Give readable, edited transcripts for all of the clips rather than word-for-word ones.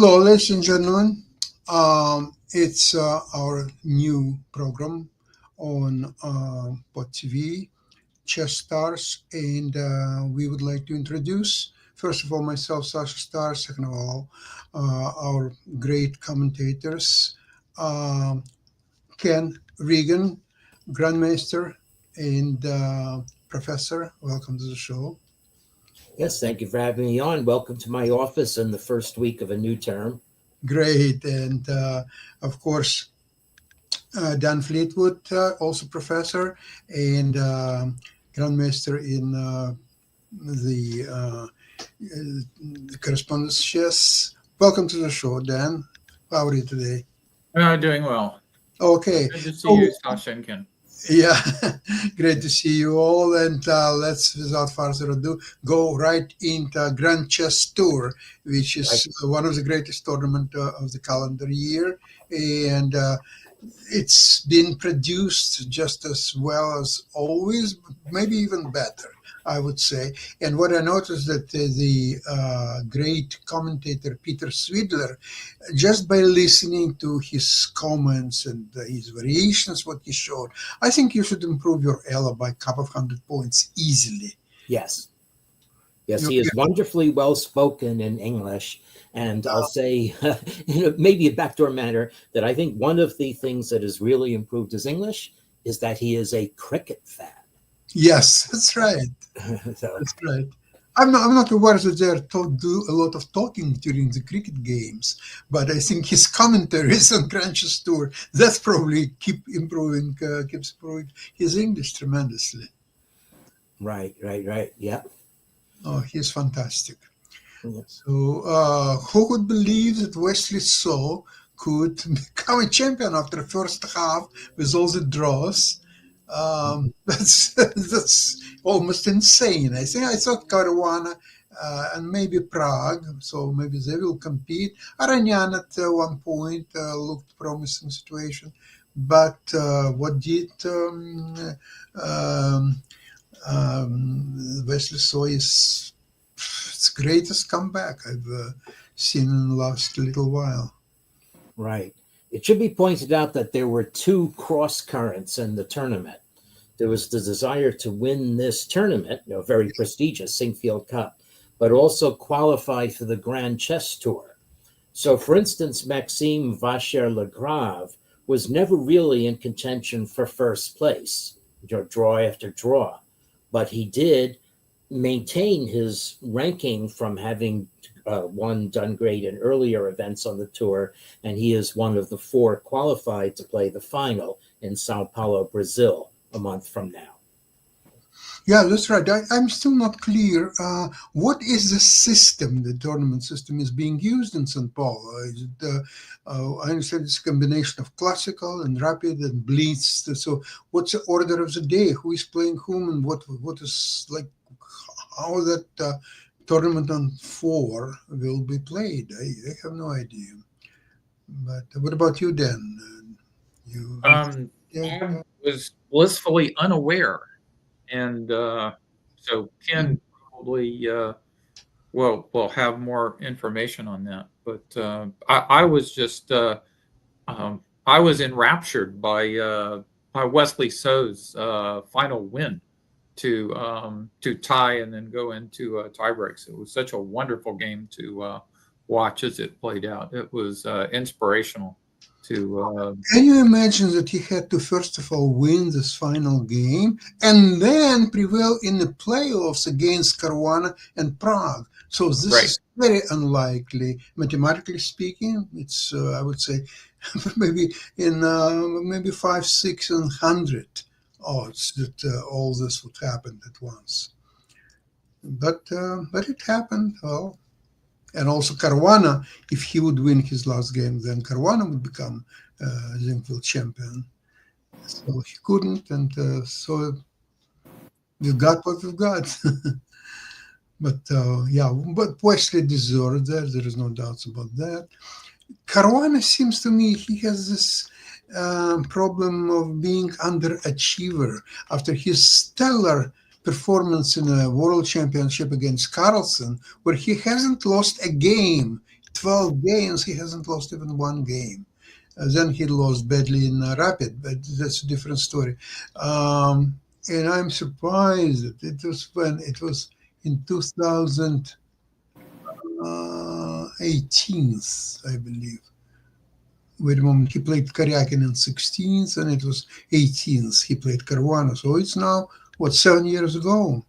Hello, ladies and gentlemen. It's our new program on Pod TV, Chess Stars, and we would like to introduce, first of all, myself, Sasha Star, second of all, our great commentators, um Ken Regan, Grandmaster and Professor. Welcome to the show. Yes, thank you for having me on. Welcome to my office in the first week of a new term. Great. And of course, Dan Fleetwood, also professor and grandmaster in the correspondence chess. Welcome to the show, Dan. How are you today? Doing well. Okay. Good to see So, you, Sasha and Ken. yeah, great to see you all. And let's, without further ado, go right into Grand Chess Tour, which Right. is one of the greatest tournament of the calendar year. And it's been produced just as well as always, maybe even better, I would say. And what I noticed that the great commentator Peter Swidler, just by listening to his comments and his variations, what he showed, I think you should improve your Ella by a couple of 100 points easily. Yes. Yes, You, he is wonderfully well spoken in English. And I'll say, maybe a backdoor manner, that I think one of the things that has really improved his English is that he is a cricket fan. yes, that's right. So, That's right. I'm not aware that do a lot of talking during the cricket games, but I think his commentaries on Crunch's tour that's probably keeps improving his English tremendously. right. Yeah. Oh, he's fantastic. Yeah. So, who would believe that Wesley So could become a champion after the first half with all the draws? That's almost insane. I thought Caruana and maybe Prague, so maybe they will compete. Aranian at one point looked promising situation, but what did um, Wesley So is its greatest comeback I've seen in the last little while. Right. It should be pointed out that there were two cross currents in the tournament. There was the desire to win this tournament, very prestigious Singfield Cup, but also qualify for the Grand Chess Tour. So, for instance, Maxime Vacher-Lagrave was never really in contention for first place, draw after draw, but he did maintain his ranking from having done great in earlier events on the tour, and he is one of the four qualified to play the final in Sao Paulo, Brazil, a month from now. Yeah, that's right. I'm still not clear. What is the system, the tournament system, is being used in St. Paul? Is it, I understand it's a combination of classical and rapid and blitz. So, what's the order of the day? Who is playing whom, and what is like how that tournament on four will be played? I have no idea. But what about you, Dan? You, yeah, I was blissfully unaware, and so Ken probably will have more information on that. But I was just I was enraptured by Wesley So's final win to tie and then go into tie breaks. It was such a wonderful game to watch as it played out. It was inspirational to Can you imagine that he had to first of all win this final game and then prevail in the playoffs against Caruana and Prague? So this right. is very unlikely, mathematically speaking. It's I would say maybe in maybe 5, 6, and 100 odds that all this would happen at once. But it happened. Well, and also Caruana, if he would win his last game, then Caruana would become Zinfield champion. So he couldn't, and so we've got what we've got. But yeah, but Wesley deserved that. There is no doubts about that. Caruana seems to me he has this problem of being underachiever after his stellar performance in a world championship against Carlsen, where he hasn't lost a game 12 games, he hasn't lost even one game. Then he lost badly in Rapid, but that's a different story. And I'm surprised that it was when it was in 2018, I believe. Wait a moment, he played Karyakin in 16th, and it was 18th. He played Caruana. So it's now, what, 7 years ago?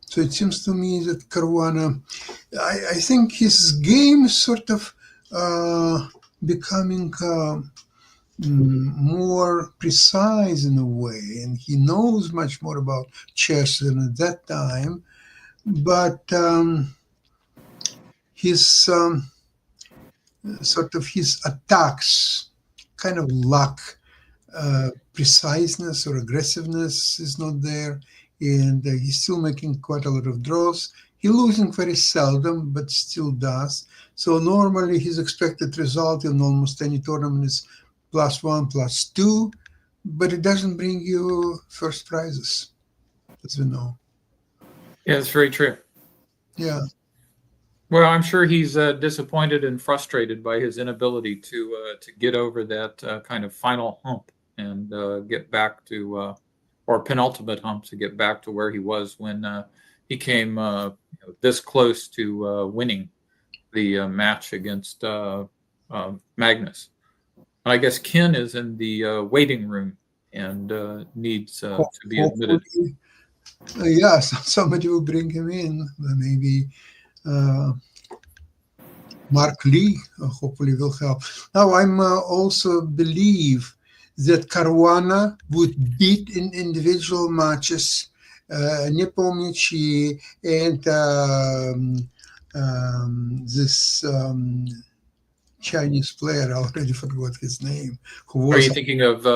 So it seems to me that Caruana, I think his game is sort of becoming more precise in a way, and he knows much more about chess than at that time. But his sort of his attacks kind of lack preciseness or aggressiveness is not there, and he's still making quite a lot of draws. He's losing very seldom, but still does. So normally his expected result in almost any tournament is +1, +2, but it doesn't bring you first prizes, as we know. Yeah, it's very true. Yeah. Well, I'm sure he's disappointed and frustrated by his inability to get over that kind of final hump and get back to, or penultimate hump, to get back to where he was when he came this close to winning the match against Magnus. I guess Ken is in the waiting room and needs to be admitted. Yeah, somebody will bring him in. Maybe Mark Lee hopefully will help. Now, I'm also believe that Caruana would beat in individual matches Nepomniachtchi and this Chinese player. I already forgot his name. Who Are was you thinking of Ding?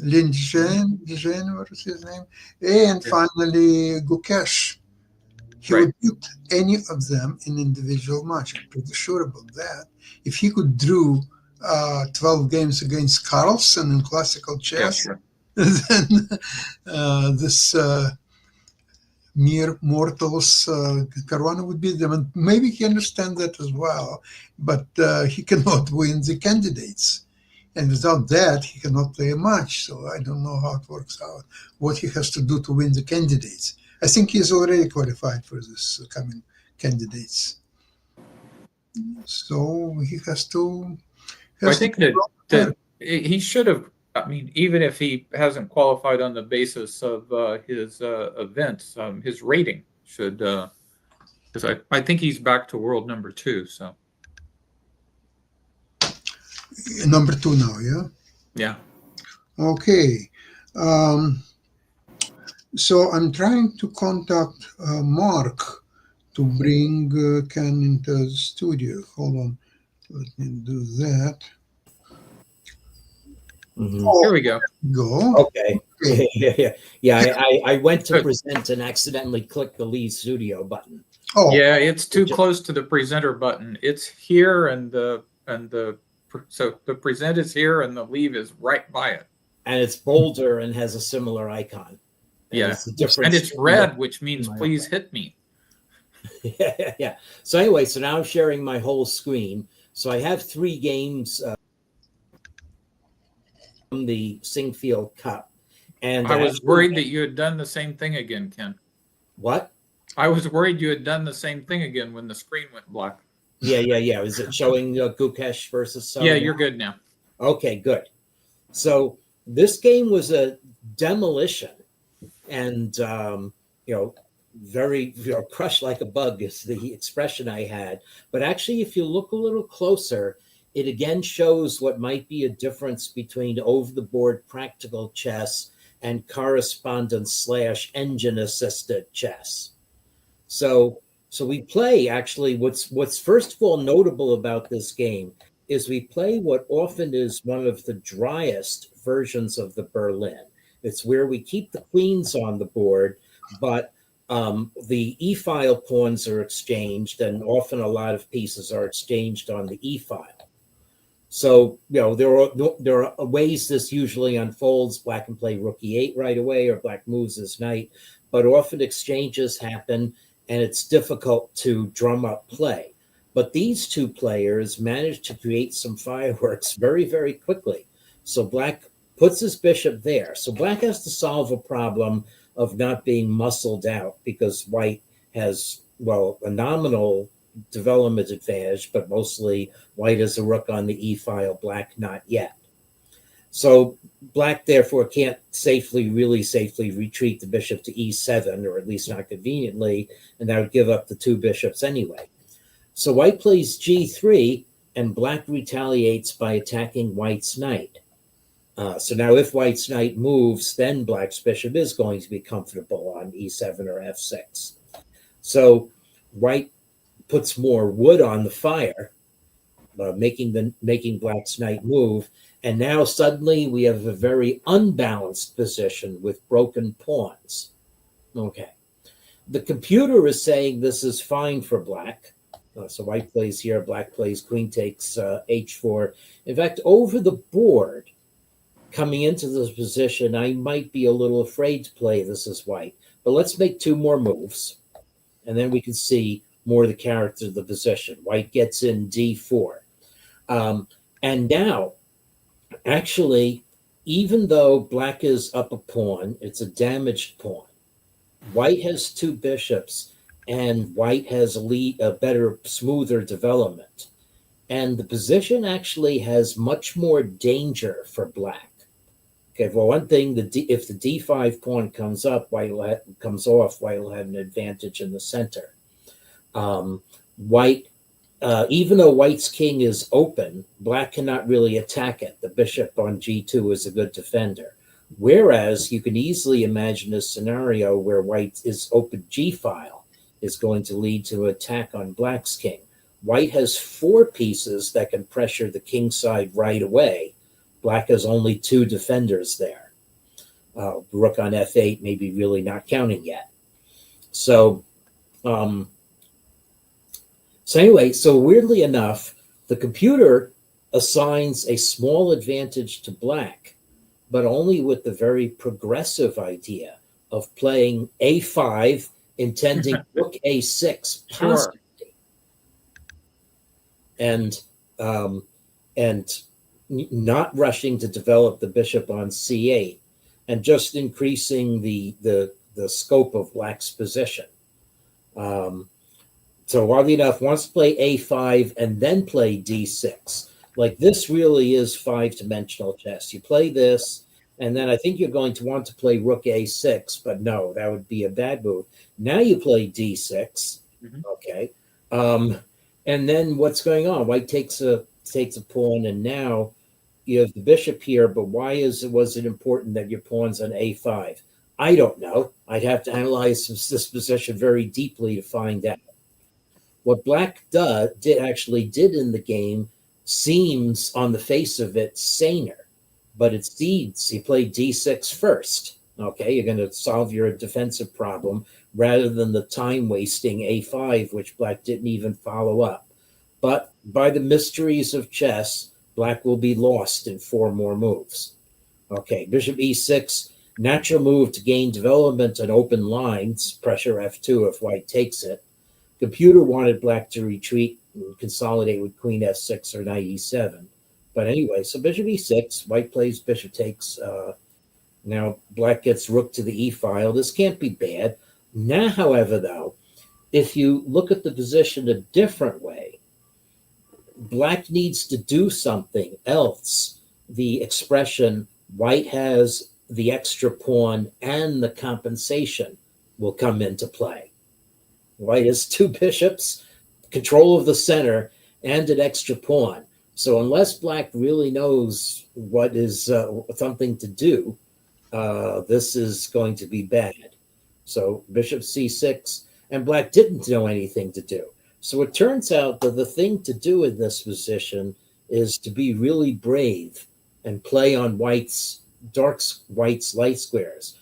Lin Zhen, what was his name? And Yeah. finally, Gukesh. He Right. would beat any of them in individual match. I'm pretty sure about that. If he could drew 12 games against Carlsen in classical Yeah, chess, sure. then this mere mortals, Caruana would beat them. And maybe he understands that as well, but he cannot win the candidates. And without that, he cannot play a match. So I don't know how it works out, what he has to do to win the candidates. I think he's already qualified for this coming candidates. So he has to. I think that he should have. I mean, even if he hasn't qualified on the basis of his events, his rating should. Because I think he's back to world number 2. So Number 2 now, yeah? yeah. Okay. So I'm trying to contact Mark to bring Ken into the studio. Hold on. Let me do that. Here we go. Go. Okay. Yeah. I went to present and accidentally clicked the Lee Studio button. Oh, Yeah, it's too close to the presenter button. It's here, so the present is here, and the leave is right by it. And it's bolder and has a similar icon. And Yeah, it's a different and it's studio. red, which means please hit me. Yeah. So anyway, so now I'm sharing my whole screen. So I have 3 games from the Singfield Cup. And I was worried that you had done the same thing again, Ken. What? I was worried you had done the same thing again when the screen went black. Yeah. Is it showing Gukesh versus Yeah, you're good now. Okay, good. So this game was a demolition, and very crushed like a bug is the expression I had. But actually, if you look a little closer, it again shows what might be a difference between over-the-board practical chess and correspondence/engine-assisted chess. So we play, actually, what's first of all notable about this game is we play what often is one of the driest versions of the Berlin. It's where we keep the queens on the board, but the e-file pawns are exchanged, and often a lot of pieces are exchanged on the e-file. So, there are ways this usually unfolds. Black can play rook e8 right away, or black moves his knight, but often exchanges happen and it's difficult to drum up play. But these two players managed to create some fireworks very, very quickly. So black puts his bishop there. So black has to solve a problem of not being muscled out because white has, well, a nominal development advantage, but mostly white has a rook on the e file, black not yet. So black therefore can't really safely retreat the bishop to e7, or at least not conveniently, and that would give up the two bishops anyway. So white plays g3, and black retaliates by attacking white's knight. So now if white's knight moves, then black's bishop is going to be comfortable on e7 or f6. So white puts more wood on the fire, making black's knight move. And now suddenly we have a very unbalanced position with broken pawns. Okay. The computer is saying this is fine for black. So white plays here, black plays, queen takes h4. In fact, over the board, coming into this position, I might be a little afraid to play this as white. But let's make two more moves, and then we can see more of the character of the position. White gets in d4. And now, actually, even though black is up a pawn, it's a damaged pawn. White has two bishops, and white has a better, smoother development. And the position actually has much more danger for black. Okay, well, one thing, if the d5 pawn comes off, white will have an advantage in the center. White, even though white's king is open, black cannot really attack it. The bishop on g2 is a good defender. Whereas you can easily imagine a scenario where white is open g-file is going to lead to an attack on black's king. White has 4 pieces that can pressure the king side right away. Black has only 2 defenders there. Rook on f8 maybe really not counting yet. So anyway, so weirdly enough, the computer assigns a small advantage to black, but only with the very progressive idea of playing a5, intending rook a6 possibly, and not rushing to develop the bishop on c8, and just increasing the scope of black's position. So oddly enough, wants to play a5 and then play d6. Like, this really is 5-dimensional chess. You play this, and then I think you're going to want to play rook a6, but no, that would be a bad move. Now you play d6, okay. And then what's going on? White takes a pawn, and now you have the bishop here, but why was it important that your pawn's on a5? I don't know. I'd have to analyze this position very deeply to find out. What black did in the game seems, on the face of it, saner, but it seeds. He played d6 first. Okay, you're going to solve your defensive problem rather than the time-wasting a5, which black didn't even follow up. But by the mysteries of chess, black will be lost in 4 more moves. Okay, bishop e6, natural move to gain development on open lines, pressure f2 if white takes it. Computer wanted black to retreat and consolidate with queen f6 or knight e7. But anyway, so bishop e6, white plays bishop takes. Now black gets rook to the e file. This can't be bad. Now, however, though, if you look at the position a different way, black needs to do something else. The expression white has the extra pawn and the compensation will come into play. White has 2 bishops, control of the center, and an extra pawn. So unless black really knows what is something to do, this is going to be bad. So bishop c6, and black didn't know anything to do. So it turns out that the thing to do in this position is to be really brave and play on white's light squares.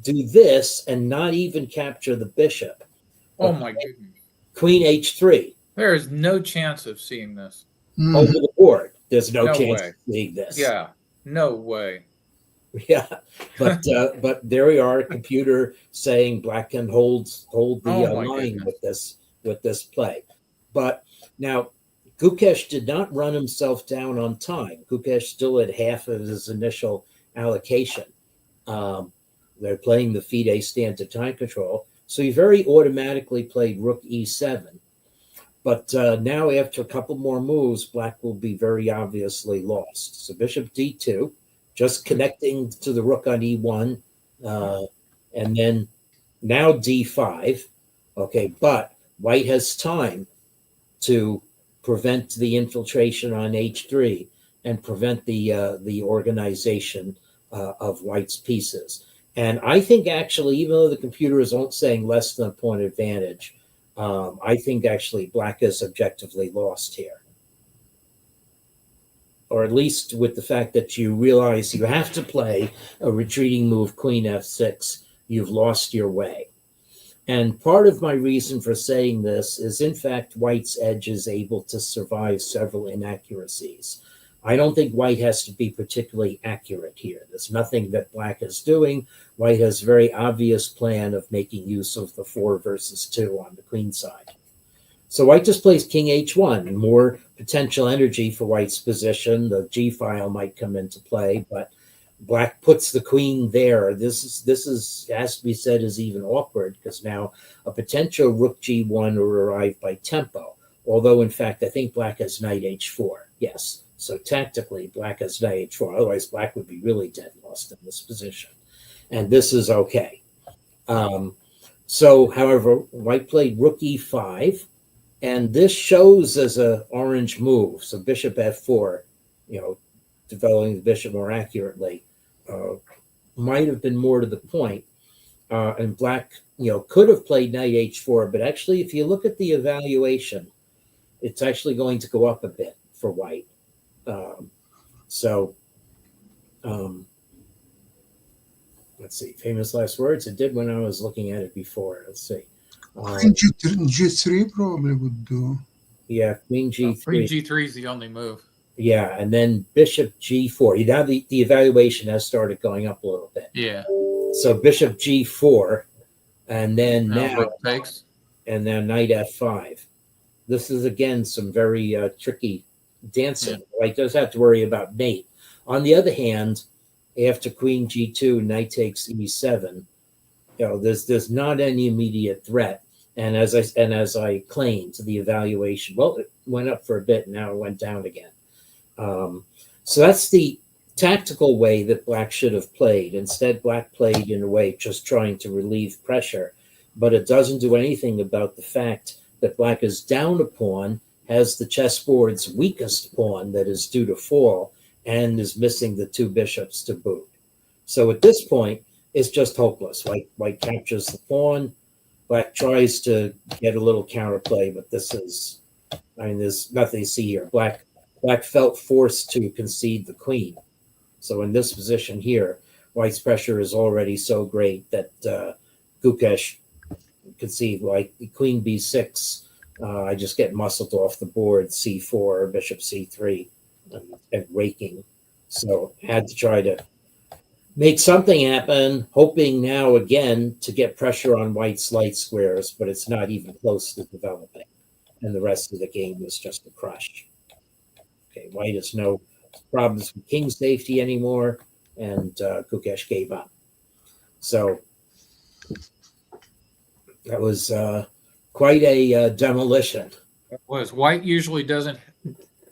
Do this and not even capture the bishop. Oh my goodness. Queen h3. There is no chance of seeing this. Over the board. There's no No chance way. of seeing this. Yeah. No way. Yeah, but there we are, a computer saying black can hold the Oh my line goodness. with this play. But now Gukesh did not run himself down on time. Gukesh still had half of his initial allocation. Um, they're playing the FIDE standard time control, so he very automatically played Rook E7. But now, after a couple more moves, black will be very obviously lost. So Bishop D2, just connecting to the rook on E1, and then now D5. Okay, but white has time to prevent the infiltration on H3 and prevent the organization of white's pieces. And I think actually, even though the computer is saying less than a point advantage, I think actually black is objectively lost here. Or at least with the fact that you realize you have to play a retreating move, Queen F6, you've lost your way. And part of my reason for saying this is, in fact, white's edge is able to survive several inaccuracies. I don't think white has to be particularly accurate here. There's nothing that black is doing. White has a very obvious plan of making use of the 4 versus 2 on the queen side. So white just plays king h1, more potential energy for white's position. The g file might come into play, but black puts the queen there. This is has to be said is even awkward, because now a potential rook g1 will arrive by tempo. Although in fact I think black has knight h4. Yes. So tactically, black has knight h4. Otherwise, black would be really dead lost in this position. And this is okay. So, however, white played rook e5. And this shows as an orange move. So bishop f4, developing the bishop more accurately, might have been more to the point. And black, could have played knight h4. But actually, if you look at the evaluation, it's actually going to go up a bit for white. Let's see. Famous last words. It did when I was looking at it before. Let's see. Queen G3 probably would do. Yeah, Queen G3. Queen G3 is the only move. Yeah, and then Bishop G4. Now the evaluation has started going up a little bit. Yeah. So Bishop G4, and then Now now rook takes. and then Knight F5. This is again some very tricky dancing. Yeah. White does have to worry about mate. On the other hand, after Queen G2, Knight takes E7. There's not any immediate threat. And as I claimed, the evaluation, well, it went up for a bit, and now it went down again. So that's the tactical way that black should have played. Instead, black played in a way just trying to relieve pressure, but it doesn't do anything about the fact that black is down a pawn, has the chessboard's weakest pawn that is due to fall, and is missing the 2 bishops to boot. So at this point, it's just hopeless. White captures the pawn. Black tries to get a little counterplay, but there's nothing to see here. Black felt forced to concede the queen. So in this position here, white's pressure is already so great that Gukesh concede, like the queen b6. I just get muscled off the board, c4, bishop c3, and raking. So had to try to make something happen, hoping now again to get pressure on white's light squares, but it's not even close to developing. And the rest of the game was just a crush. Okay, white has no problems with king safety anymore, and Gukesh gave up. So that was quite a demolition. It was. White usually doesn't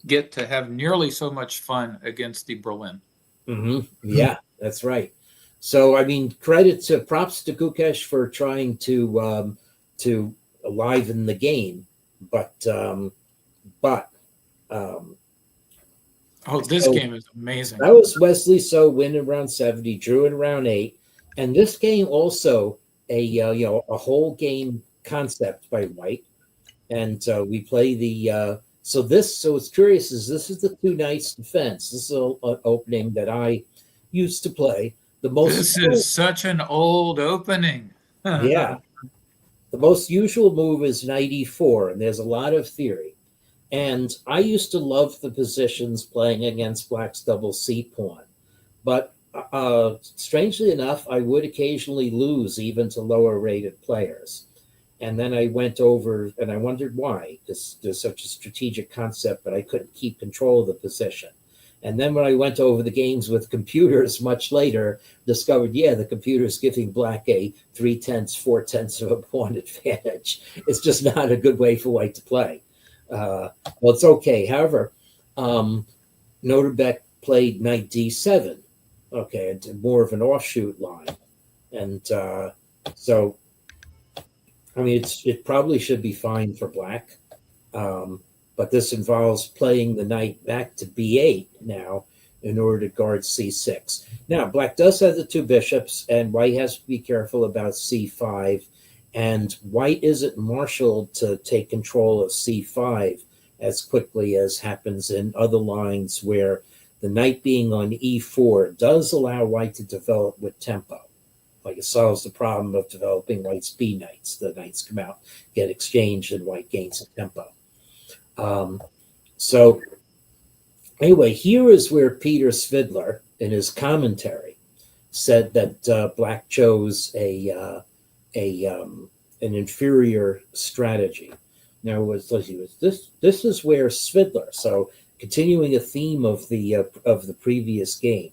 get to have nearly so much fun against the Berlin. Mm-hmm. Yeah, that's right. So I mean, props to Gukesh for trying to liven the game, but this game is amazing. That was Wesley So win in round 70, drew in round 8, and this game also a whole game concept by white, and we play the. So what's curious is this is the 2 knights defense. This is an opening that I used to play. This is such an old opening. Yeah. The most usual move is knight e4, and there's a lot of theory. And I used to love the positions playing against black's double C pawn. But strangely enough, I would occasionally lose even to lower rated players. And then I went over and I wondered why, because there's such a strategic concept, but I couldn't keep control of the position. And then when I went over the games with computers much later, discovered, yeah, the computer's giving black a 3/10, 4/10 of a pawn advantage. It's just not a good way for white to play. Well, it's okay. However, Noterbeck played knight d7. Okay, it's more of an offshoot line. And so, I mean, it probably should be fine for black. But this involves playing the knight back to b8 now in order to guard c6. Now, black does have the two bishops, and white has to be careful about c5. And white isn't marshaled to take control of c5 as quickly as happens in other lines where the knight being on e4 does allow white to develop with tempo. Like it solves the problem of developing white's b knights. The knights come out, get exchanged, and white gains a tempo. So anyway, here is where Peter Svidler, in his commentary, said that black chose an inferior strategy. Now, this is where Svidler. So continuing a theme of the previous game,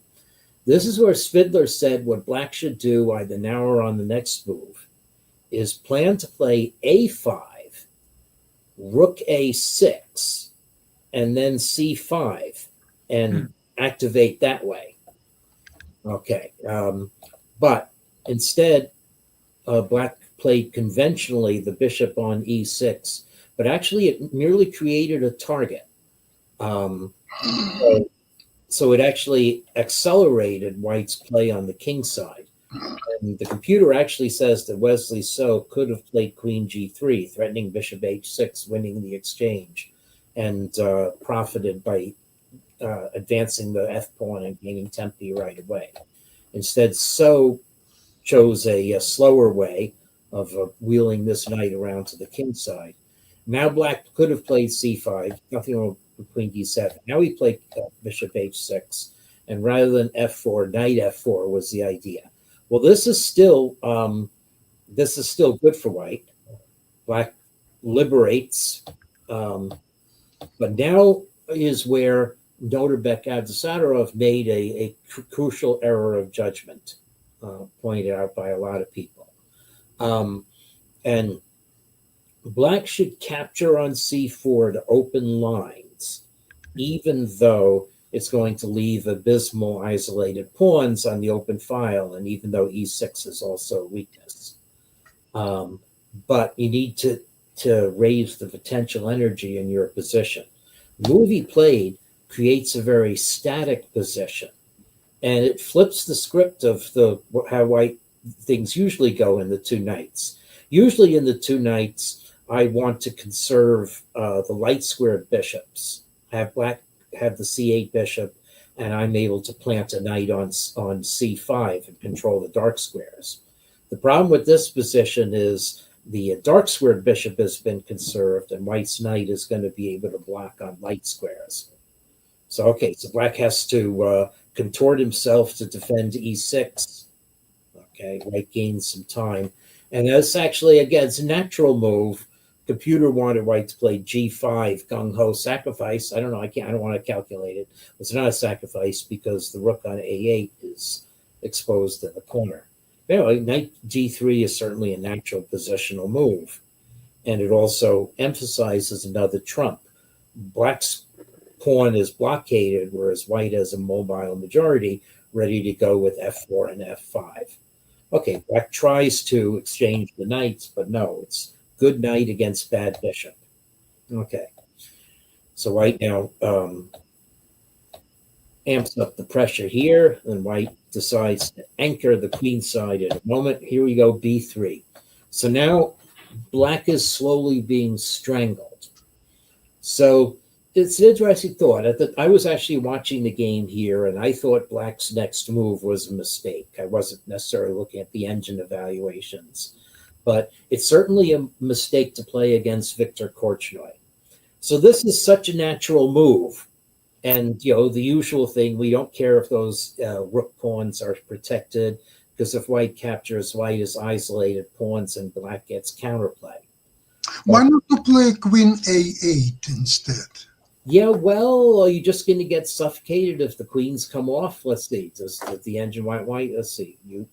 this is where Svidler said what black should do either now or on the next move is plan to play a5, rook a6, and then c5, and activate that way. Okay, but instead, black played conventionally the bishop on e6, but actually it merely created a target. So it actually accelerated white's play on the king side. And the computer actually says that Wesley So could have played queen g3, threatening bishop h6, winning the exchange, and profited by advancing the f pawn and gaining tempi right away. Instead, So chose a slower way of wheeling this knight around to the king side. Now black could have played c5, nothing wrong with queen d7. Now he played bishop h6, and rather than f4, knight f4 was the idea. Well, this is still good for white. Black liberates, but now is where Noterbeck Avdesattorov made a crucial error of judgment, pointed out by a lot of people. And black should capture on c4 to open lines, even though it's going to leave abysmal isolated pawns on the open file, and even though e6 is also a weakness. But you need to raise the potential energy in your position. The move he played creates a very static position, and it flips the script of how white things usually go in the two knights. Usually in the two knights, I want to conserve the light squared bishops, have black have the c8 bishop, and I'm able to plant a knight on c5 and control the dark squares. The problem with this position is the dark squared bishop has been conserved, and white's knight is going to be able to block on light squares. So, okay, so black has to contort himself to defend e6. Okay, white gains some time. And that's actually, again, it's a natural move. Computer wanted white to play g5, gung-ho sacrifice. I don't know, I don't want to calculate it. It's not a sacrifice because the rook on a8 is exposed in the corner. Anyway, knight g3 is certainly a natural positional move. And it also emphasizes another trump. Black's pawn is blockaded, whereas white has a mobile majority ready to go with f4 and f5. Okay, black tries to exchange the knights, but no, it's good knight against bad bishop. Okay, so white now amps up the pressure here, and white decides to anchor the queen side in a moment. Here we go, b3. So now black is slowly being strangled. So it's an interesting thought. I was actually watching the game here, and I thought black's next move was a mistake. I wasn't necessarily looking at the engine evaluations. But it's certainly a mistake to play against Viktor Korchnoi. So this is such a natural move. And, the usual thing, we don't care if those rook pawns are protected, because if white captures, white is isolated pawns and black gets counterplay. Why not to play queen a8 instead? Yeah, well, are you just going to get suffocated if the queens come off? Let's see. Does the engine white? Let's see. We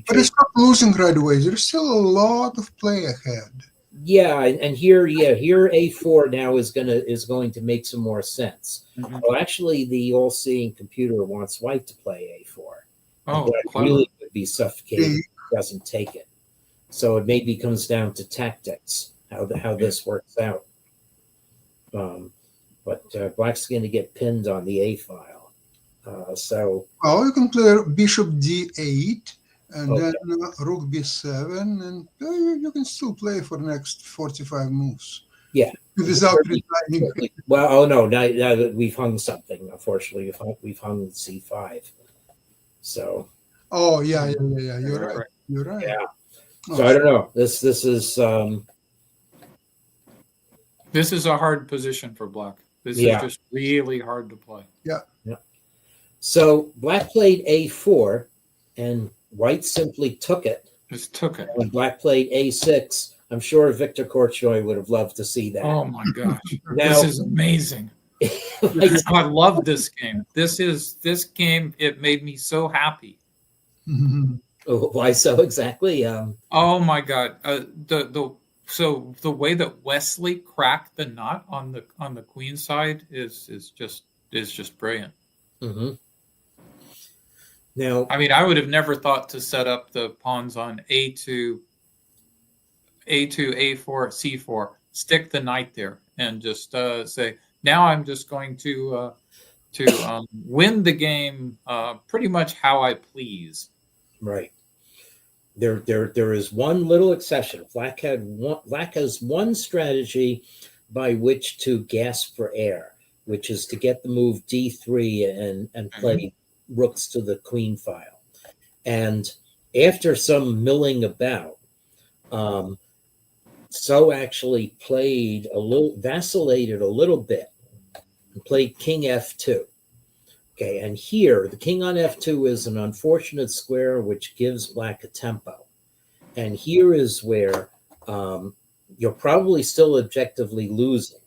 But it's not losing right away. There's still a lot of play ahead. Yeah, and here A4 now is going to make some more sense. Mhm. Well, actually, the all-seeing computer wants white to play A4. Oh, Black clever. really would be suffocated if Yeah. he doesn't take it. So it maybe comes down to tactics, how this works out. But black's going to get pinned on the A file. So Well, you can play bishop d8 and Okay. then rook b7, and you can still play for the next 45 moves. Yeah. Without resigning. well, oh no, now that we've hung something. Unfortunately, we've hung C5. So Oh, yeah. You're right. Right. You're right. yeah. Oh, So I don't know. This is This is a hard position for black. This Yeah. is just really hard to play. so black played A4 and white simply took it. Just took it. When black played A6, I'm sure Victor Korchnoi would have loved to see that. Oh my gosh. Now- This is amazing. Like, I love this game. This game, it made me so happy. Mhm. why so exactly? Oh my god. So the way that Wesley cracked the nut on the queen side is just brilliant. Mhm. Now, I mean, I would have never thought to set up the pawns on A2, A4, C4, stick the knight there, and just say, now I'm just going to win the game pretty much how I please. right. There is one little exception. Black has one strategy by which to gasp for air, which is to get the move D3 and play rooks to the queen file. And after some milling about, So actually vacillated a little bit and played king f2. Okay, and here the king on f2 is an unfortunate square which gives black a tempo. And here is where you're probably still objectively losing,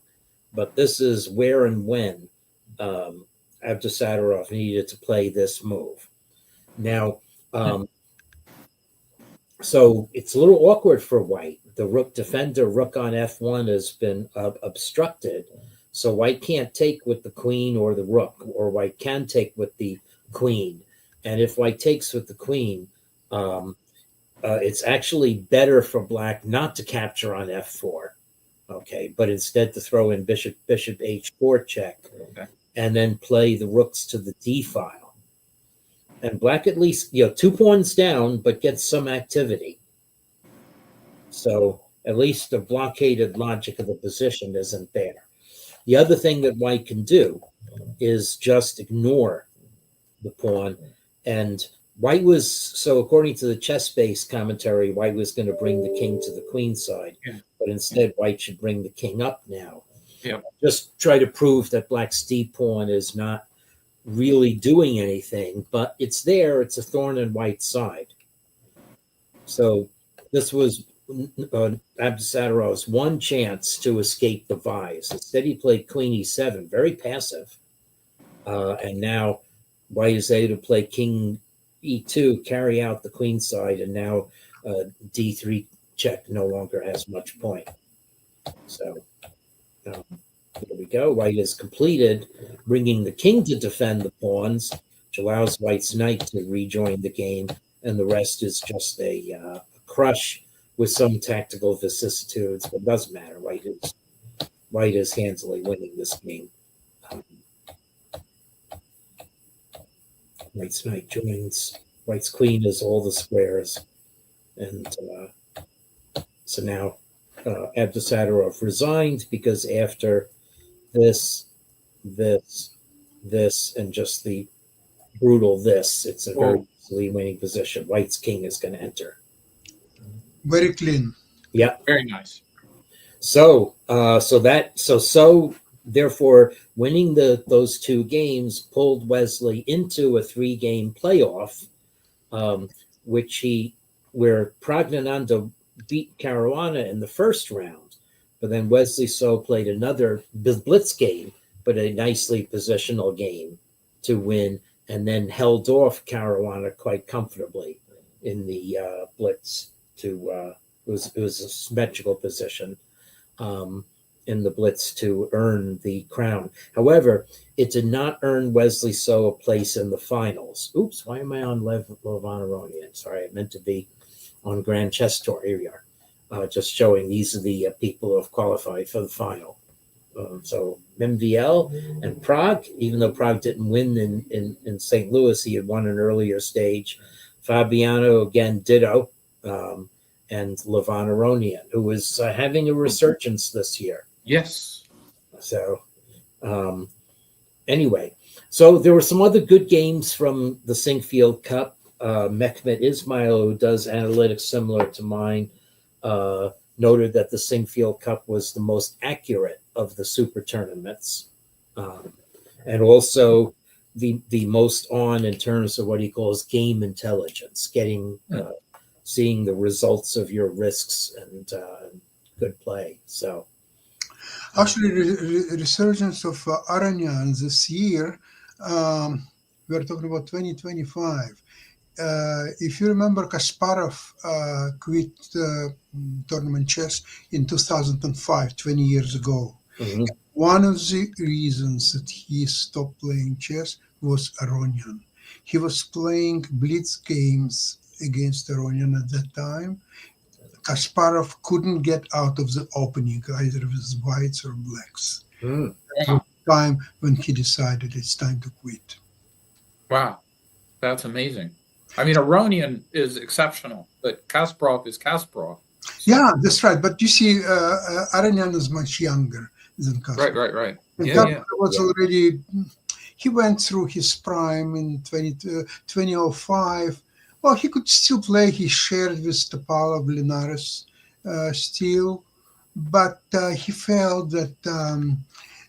but this is where and when Abdusattorov needed to play this move. Now, so it's a little awkward for white. The rook defender, rook on f1 has been obstructed. So white can't take with the queen or the rook, or white can take with the queen. And if white takes with the queen, it's actually better for black not to capture on f4, okay, but instead to throw in bishop h4 check, Okay. and then play the rooks to the d file. And black at least, 2 pawns down, but gets some activity. So at least the blockaded logic of the position isn't there. The other thing that white can do is just ignore the pawn. And white was, so according to the chess-based commentary, white was going to bring the king to the queen side. Yeah. But instead, white should bring the king up now. Yep. Just try to prove that black's d pawn is not really doing anything, but it's there. It's a thorn in white's side. So this was Abdusattorov's one chance to escape the vise. Instead, he played queen e7, very passive. And now white is able to play king e2, carry out the queen side, and now d3 check no longer has much point. So here we go. White is completed, bringing the king to defend the pawns, which allows white's knight to rejoin the game, and the rest is just a crush with some tactical vicissitudes, but it doesn't matter. White is handily winning this game. White's knight joins. White's queen is all the squares, and so now Abdusattorov resigned because after this, and just the brutal this, it's a very easily winning position. White's king is going to enter. Very clean. Yeah. Very nice. So therefore, winning those two games pulled Wesley into a 3-game playoff, which where Praggnanandhaa beat Caruana in the first round, but then Wesley So played another blitz game, but a nicely positional game to win, and then held off Caruana quite comfortably in the blitz. It was a symmetrical position in the blitz to earn the crown. However, it did not earn Wesley So a place in the finals. Oops, why am I on Levon Aronian? Sorry, I meant to be on Grand Chess Tour. Here we are. Just showing these are the people who have qualified for the final. So MVL and Prague, even though Prague didn't win in St. Louis, he had won an earlier stage. Fabiano, again, ditto. And Levon Aronian, who was having a resurgence this year. Yes. So anyway, so there were some other good games from the Singfield Cup. Mehmet Ismail, who does analytics similar to mine, noted that the Singfield Cup was the most accurate of the super tournaments, and also the most on in terms of what he calls game intelligence, seeing the results of your risks and good play. So Actually, resurgence of Aronian this year, we're talking about 2025. If you remember, Kasparov quit tournament chess in 2005, 20 years ago. mhm. One of the reasons that he stopped playing chess was Aronian. He was playing blitz games against Aronian at that time. Kasparov couldn't get out of the opening, either with whites or blacks. Mm. Time when he decided it's time to quit. Wow. That's amazing. I mean, Aronian is exceptional, but Kasparov is Kasparov. Yeah, that's right. But you see, Aronian is much younger than Kasparov. Right. And Yeah, Kasparov yeah. was already, he went through his prime in 2005. Well, he could still play. He shared with Topalov, Linares still, but he felt that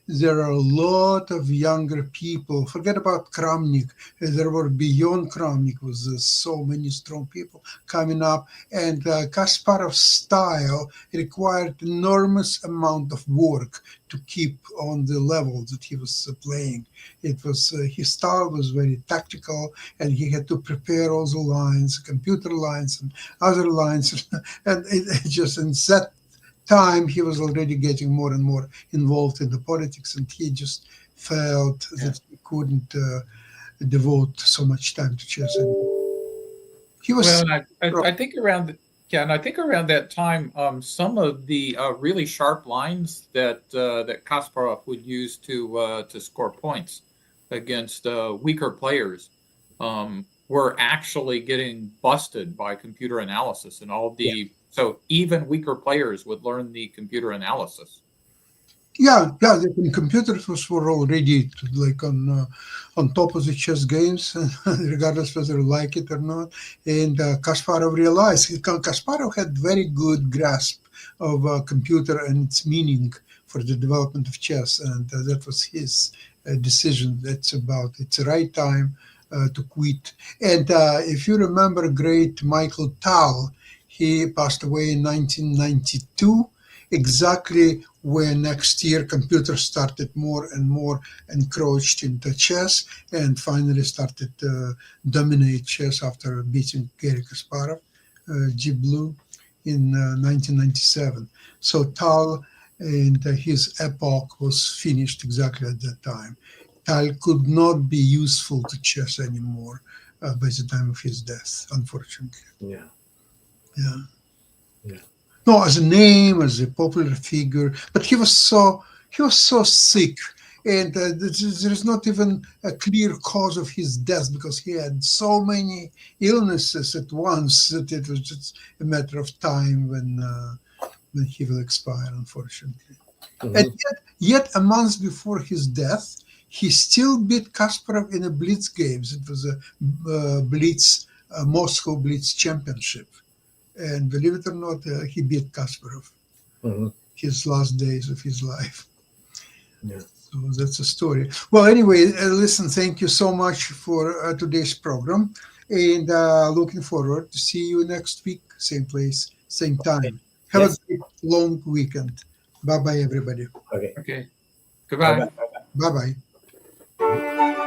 there are a lot of younger people. Forget about Kramnik. There were beyond Kramnik was so many strong people coming up, and Kasparov's style required enormous amount of work to keep on the level that he was playing. It was his style was very tactical, and he had to prepare all the lines, computer lines, and other lines, and it just in that time he was already getting more and more involved in the politics, and he just felt that he couldn't devote so much time to chess anymore. He was Well, I think and I think around that time, some of the really sharp lines that Kasparov would use to score points against weaker players were actually getting busted by computer analysis, and all the so even weaker players would learn the computer analysis. yeah, the computers were already like on top of the chess games, regardless whether you like it or not. And Kasparov realized Kasparov had very good grasp of computer and its meaning for the development of chess, and that was his decision. It's the right time to quit. And if you remember, great Michael Tal, he passed away in 1992. Exactly when next year computers started more and more encroached into chess and finally started to dominate chess after beating Garry Kasparov, Deep Blue, in 1997. So Tal and his epoch was finished exactly at that time. Tal could not be useful to chess anymore by the time of his death, unfortunately. Yeah. No, as a name, as a popular figure, but he was so sick, and there is not even a clear cause of his death because he had so many illnesses at once that it was just a matter of time when he will expire, unfortunately. Mhm. And yet, a month before his death, he still beat Kasparov in a blitz games. It was a Moscow Blitz Championship. And believe it or not, he beat Kasparov. Mhm. his last days of his life. Yeah. So that's a story. Well, anyway, listen, thank you so much for today's program, and looking forward to see you next week, same place, same time. Have Yes. a great long weekend. Bye bye, everybody. Okay. Okay. Goodbye. Bye-bye. Bye bye.